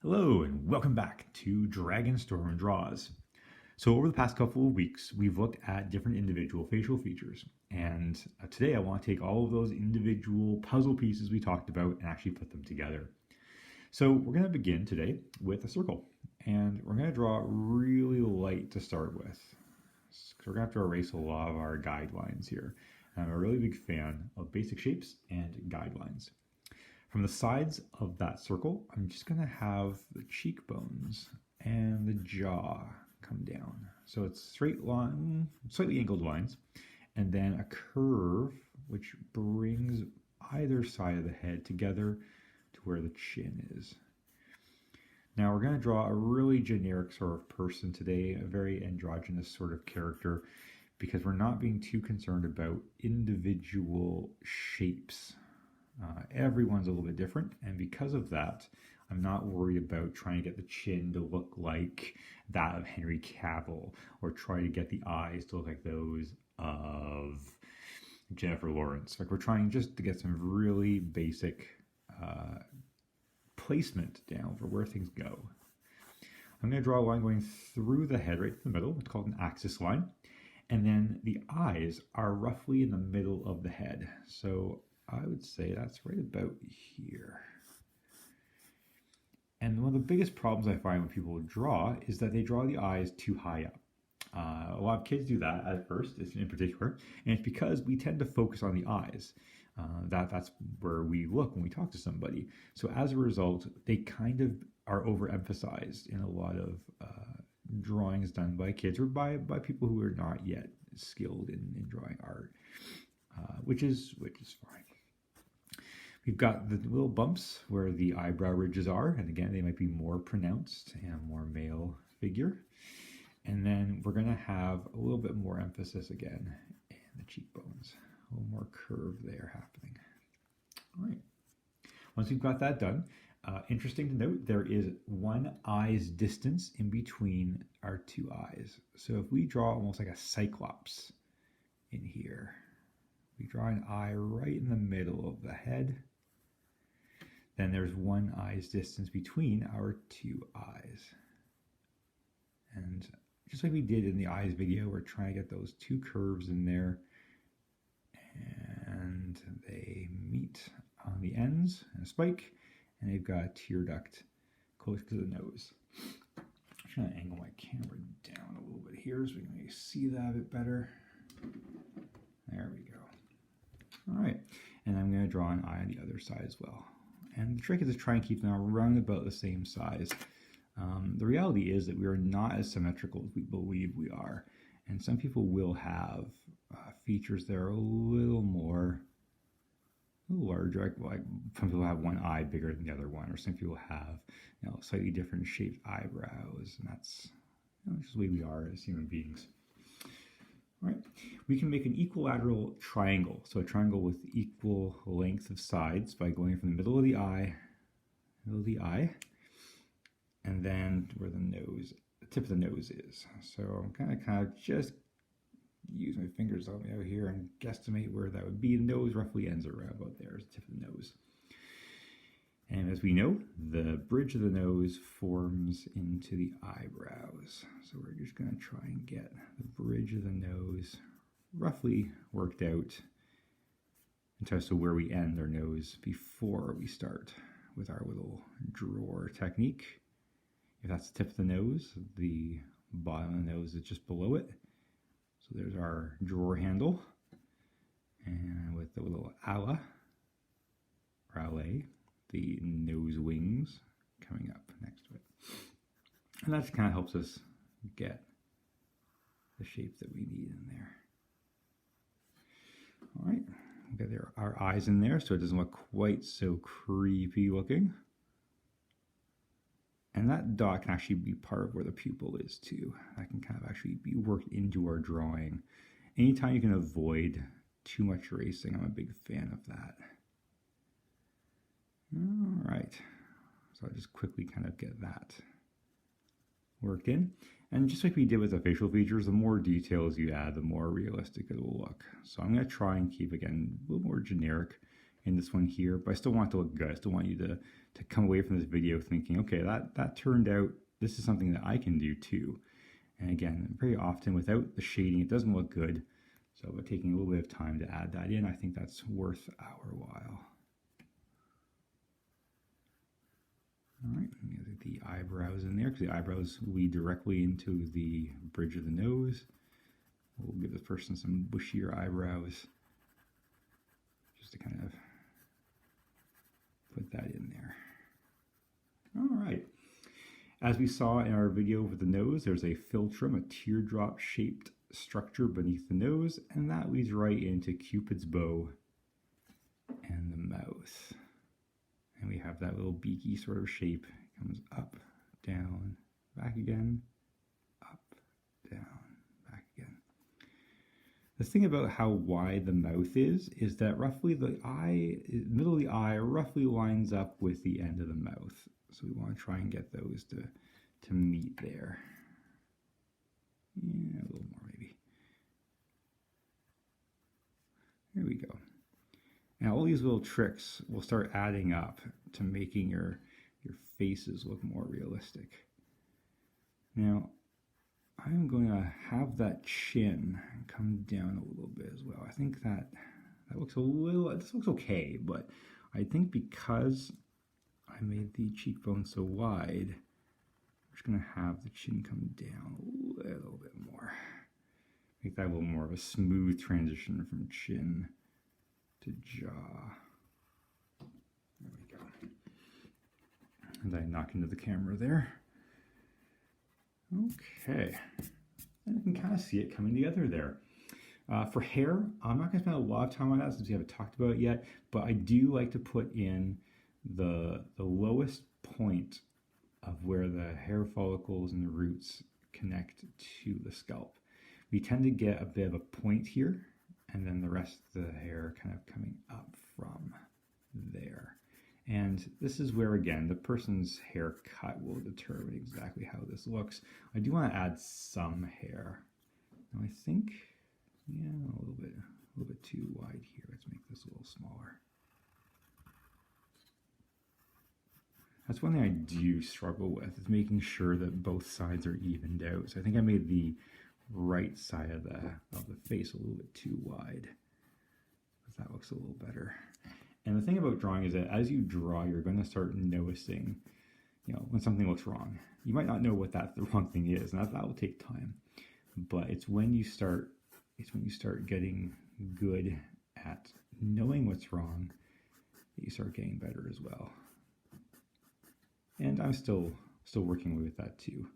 Hello and welcome back to Dragonstorm Draws. So over the past couple of weeks, we've looked at different individual facial features. And today I want to take all of those individual puzzle pieces we talked about and actually put them together. So we're going to begin today with a circle. And we're going to draw really light to start with. So we're going to have to erase a lot of our guidelines here. I'm a really big fan of basic shapes and guidelines. From the sides of that circle, I'm just going to have the cheekbones and the jaw come down. So it's straight line, slightly angled lines, and then a curve which brings either side of the head together to where the chin is. Now we're going to draw a really generic sort of person today, a very androgynous sort of character, because we're not being too concerned about individual shapes. Everyone's a little bit different, and because of that, I'm not worried about trying to get the chin to look like that of Henry Cavill or try to get the eyes to look like those of Jennifer Lawrence. Like, we're trying just to get some really basic placement down for where things go. I'm going to draw a line going through the head right in the middle. It's called an axis line. And then the eyes are roughly in the middle of the head. So I would say that's right about here. And one of the biggest problems I find when people draw is that they draw the eyes too high up. A lot of kids do that at first, in particular, and it's because we tend to focus on the eyes. That's where we look when we talk to somebody. So as a result, they kind of are overemphasized in a lot of drawings done by kids or by people who are not yet skilled in drawing art, which is fine. We've got the little bumps where the eyebrow ridges are, and again, they might be more pronounced and more male figure. And then we're going to have a little bit more emphasis again in the cheekbones, a little more curve there happening. All right. Once we've got that done, interesting to note, there is one eye's distance in between our two eyes. So if we draw almost like a cyclops in here, we draw an eye right in the middle of the head. Then there's one eye's distance between our two eyes. And just like we did in the eyes video, we're trying to get those two curves in there. And they meet on the ends in a spike. And they've got a tear duct close to the nose. I'm trying to angle my camera down a little bit here so we can maybe see that a bit better. There we go. All right, and I'm going to draw an eye on the other side as well. And the trick is to try and keep them around about the same size. The reality is that we are not as symmetrical as we believe we are. And some people will have features that are a little larger. Like some people have one eye bigger than the other one, or some people have slightly different shaped eyebrows. And that's just the way we are as human beings. All right, we can make an equilateral triangle. So a triangle with equal length of sides by going from the middle of the eye, and then where the tip of the nose is. So I'm kind of just use my fingers out here and guesstimate where that would be. The nose roughly ends around about there, is the tip of the nose. And as we know, the bridge of the nose forms into the eyebrows. So we're just going to try and get the bridge of the nose roughly worked out in terms of where we end our nose before we start with our little drawer technique. If that's the tip of the nose, the bottom of the nose is just below it. So there's our drawer handle. And with the little alley, the nose wings coming up next to it. And that just kind of helps us get the shape that we need in there. All right, we've got our eyes in there so it doesn't look quite so creepy looking. And that dot can actually be part of where the pupil is too. That can kind of actually be worked into our drawing. Anytime you can avoid too much erasing, I'm a big fan of that. All right, so I'll just quickly kind of get that worked in. And just like we did with the facial features, the more details you add, the more realistic it will look. So I'm going to try and keep, again, a little more generic in this one here, but I still want it to look good. I still want you to come away from this video thinking, okay, that turned out, this is something that I can do too. And again, very often without the shading, it doesn't look good. So by taking a little bit of time to add that in, I think that's worth our while. All right, get the eyebrows in there, because the eyebrows lead directly into the bridge of the nose. We'll give this person some bushier eyebrows, just to kind of put that in there. All right. As we saw in our video with the nose, there's a philtrum, a teardrop shaped structure beneath the nose, and that leads right into Cupid's bow and the mouth. And we have that little beaky sort of shape. It comes up, down, back again, up, down, back again. The thing about how wide the mouth is that roughly the eye, middle of the eye roughly lines up with the end of the mouth. So we want to try and get those to meet there. Yeah, a little more maybe. There we go. Now all these little tricks will start adding up to making your faces look more realistic. Now I'm going to have that chin come down a little bit as well. I think that looks a little, this looks okay, but I think because I made the cheekbone so wide, I'm just going to have the chin come down a little bit more. Make that a little more of a smooth transition from chin to jaw. There we go. And I knock into the camera there. Okay. And you can kind of see it coming together there. For hair, I'm not going to spend a lot of time on that since we haven't talked about it yet, but I do like to put in the lowest point of where the hair follicles and the roots connect to the scalp. We tend to get a bit of a point here, and then the rest of the hair kind of coming up from there. And this is where, again, the person's haircut will determine exactly how this looks. I do want to add some hair. Now I think, yeah, a little bit too wide here. Let's make this a little smaller. That's one thing I do struggle with, is making sure that both sides are evened out. So I think I made the right side of the face a little bit too wide. That looks a little better. And the thing about drawing is that as you draw, you're going to start noticing, when something looks wrong. You might not know what the wrong thing is, and that will take time. But it's when you start getting good at knowing what's wrong that you start getting better as well. And I'm still working with that too.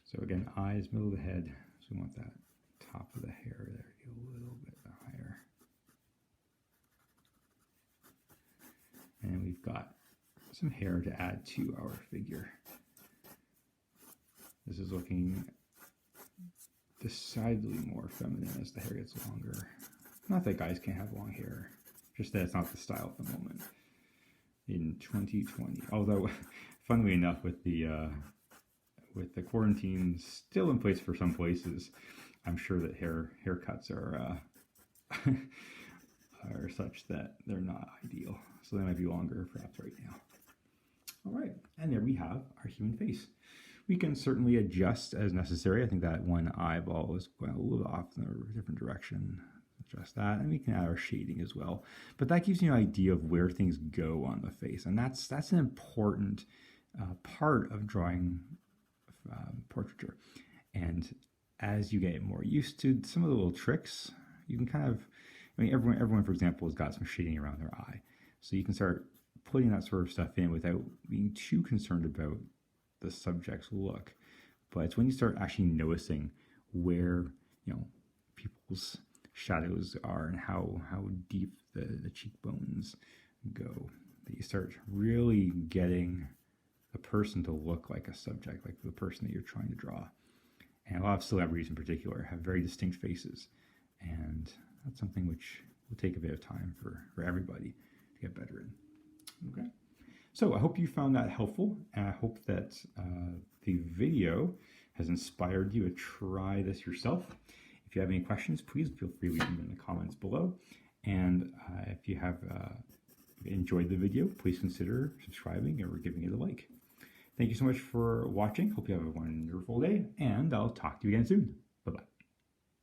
So again, eyes, middle of the head. So we want that top of the hair there to be a little bit higher. And we've got some hair to add to our figure. This is looking decidedly more feminine as the hair gets longer. Not that guys can't have long hair, just that it's not the style at the moment in 2020. Although, funnily enough, with the quarantine still in place for some places, I'm sure that haircuts are are such that they're not ideal. So they might be longer perhaps right now. All right, and there we have our human face. We can certainly adjust as necessary. I think that one eyeball is going a little off in a different direction. Adjust that, and we can add our shading as well. But that gives you an idea of where things go on the face, and that's an important part of drawing portraiture. And as you get more used to some of the little tricks, you can kind of, everyone, for example, has got some shading around their eye. So you can start putting that sort of stuff in without being too concerned about the subject's look. But it's when you start actually noticing where, people's shadows are and how deep the cheekbones go, that you start really getting the person to look like a subject, like the person that you're trying to draw. And a lot of celebrities in particular have very distinct faces, and that's something which will take a bit of time for everybody to get better in. Okay, so I hope you found that helpful, and I hope that the video has inspired you to try this yourself. If you have any questions, please feel free to leave them in the comments below. And if you have you enjoyed the video, please consider subscribing or giving it a like. Thank you so much for watching. Hope you have a wonderful day, and I'll talk to you again soon.